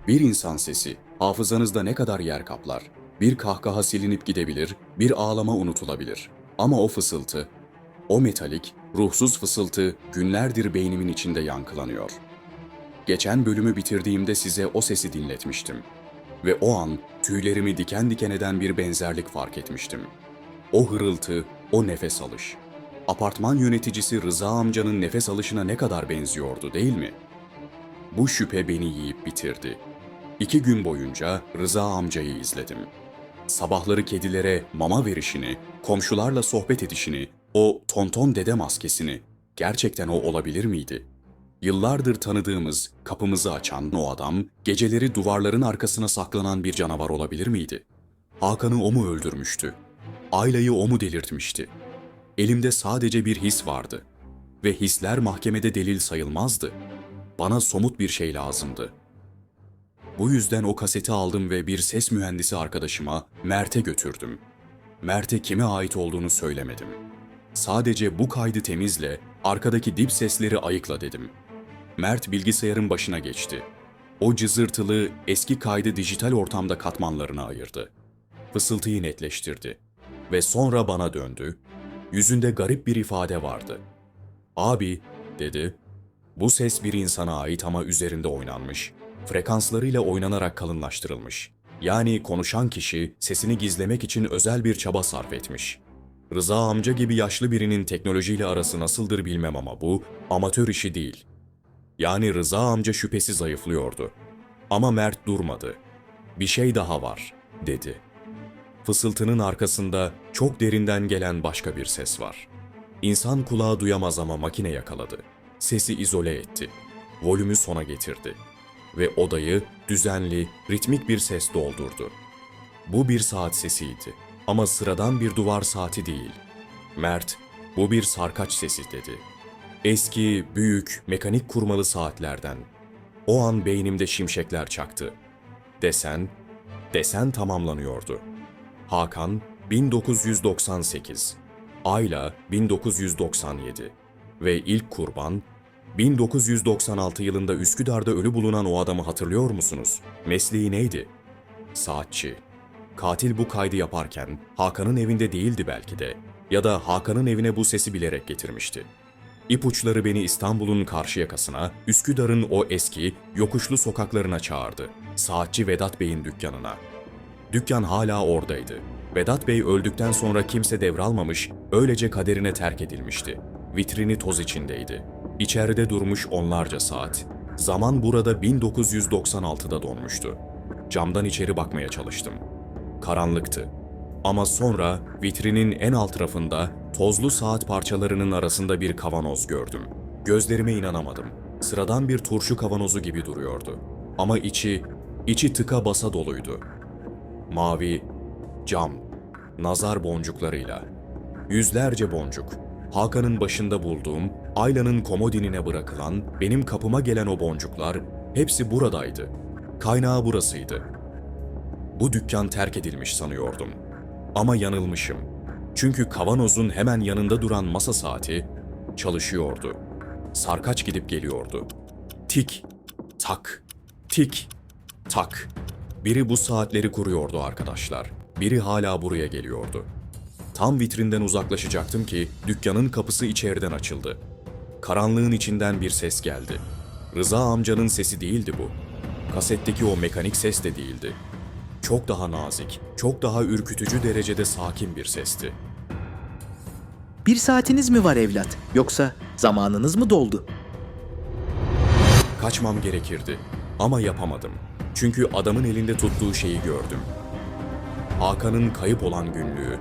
Bir insan sesi hafızanızda ne kadar yer kaplar? Bir kahkaha silinip gidebilir, bir ağlama unutulabilir. Ama o fısıltı, o metalik, ruhsuz fısıltı günlerdir beynimin içinde yankılanıyor. Geçen bölümü bitirdiğimde size o sesi dinletmiştim. Ve o an tüylerimi diken diken eden bir benzerlik fark etmiştim. O hırıltı, o nefes alış. Apartman yöneticisi Rıza amcanın nefes alışına ne kadar benziyordu, değil mi? Bu şüphe beni yiyip bitirdi. 2 gün boyunca Rıza amcayı izledim. Sabahları kedilere mama verişini, komşularla sohbet edişini, o tonton dede maskesini, gerçekten o olabilir miydi? Yıllardır tanıdığımız, kapımızı açan o adam, geceleri duvarların arkasına saklanan bir canavar olabilir miydi? Hakan'ı o mu öldürmüştü? Ayla'yı o mu delirtmişti? Elimde sadece bir his vardı. Ve hisler mahkemede delil sayılmazdı. Bana somut bir şey lazımdı. Bu yüzden o kaseti aldım ve bir ses mühendisi arkadaşıma, Mert'e götürdüm. Mert'e kime ait olduğunu söylemedim. Sadece bu kaydı temizle, arkadaki dip sesleri ayıkla dedim. Mert bilgisayarın başına geçti. O cızırtılı, eski kaydı dijital ortamda katmanlarına ayırdı. Fısıltıyı netleştirdi. Ve sonra bana döndü. Yüzünde garip bir ifade vardı. "Abi," dedi, "bu ses bir insana ait ama üzerinde oynanmış. Frekanslarıyla oynanarak kalınlaştırılmış. Yani konuşan kişi sesini gizlemek için özel bir çaba sarf etmiş. Rıza amca gibi yaşlı birinin teknolojiyle arası nasıldır bilmem ama bu amatör işi değil. Yani Rıza amca şüphesi zayıflıyordu. Ama Mert durmadı. Bir şey daha var," dedi. Fısıltının arkasında çok derinden gelen başka bir ses var. İnsan kulağı duyamaz ama makine yakaladı. Sesi izole etti. Volümü sona getirdi. Ve odayı düzenli, ritmik bir ses doldurdu. Bu bir saat sesiydi. Ama sıradan bir duvar saati değil. Mert, "Bu bir sarkaç sesi," dedi. Eski, büyük, mekanik kurmalı saatlerden. O an beynimde şimşekler çaktı. Desen tamamlanıyordu. Hakan 1998, Ayla 1997 ve ilk kurban 1996 yılında Üsküdar'da ölü bulunan o adamı hatırlıyor musunuz? Mesleği neydi? Saatçi. Katil bu kaydı yaparken Hakan'ın evinde değildi belki de, ya da Hakan'ın evine bu sesi bilerek getirmişti. İpuçları beni İstanbul'un karşı yakasına, Üsküdar'ın o eski, yokuşlu sokaklarına çağırdı. Saatçi Vedat Bey'in dükkanına. Dükkan hala oradaydı. Vedat Bey öldükten sonra kimse devralmamış, öylece kaderine terk edilmişti. Vitrini toz içindeydi. İçeride durmuş onlarca saat. Zaman burada 1996'da donmuştu. Camdan içeri bakmaya çalıştım. Karanlıktı. Ama sonra vitrinin en alt rafında tozlu saat parçalarının arasında bir kavanoz gördüm. Gözlerime inanamadım. Sıradan bir turşu kavanozu gibi duruyordu. Ama içi tıka basa doluydu. Mavi, cam, nazar boncuklarıyla. Yüzlerce boncuk. Hakan'ın başında bulduğum, Ayla'nın komodinine bırakılan, benim kapıma gelen o boncuklar, hepsi buradaydı. Kaynağı burasıydı. Bu dükkan terk edilmiş sanıyordum. Ama yanılmışım. Çünkü kavanozun hemen yanında duran masa saati çalışıyordu. Sarkaç gidip geliyordu. Tik, tak, tik, tak. Biri bu saatleri kuruyordu arkadaşlar. Biri hala buraya geliyordu. Tam vitrinden uzaklaşacaktım ki dükkanın kapısı içeriden açıldı. Karanlığın içinden bir ses geldi. Rıza amcanın sesi değildi bu. Kasetteki o mekanik ses de değildi. Çok daha nazik, çok daha ürkütücü derecede sakin bir sesti. "Bir saatiniz mi var evlat? Yoksa zamanınız mı doldu?" Kaçmam gerekirdi ama yapamadım. Çünkü adamın elinde tuttuğu şeyi gördüm. Hakan'ın kayıp olan günlüğü,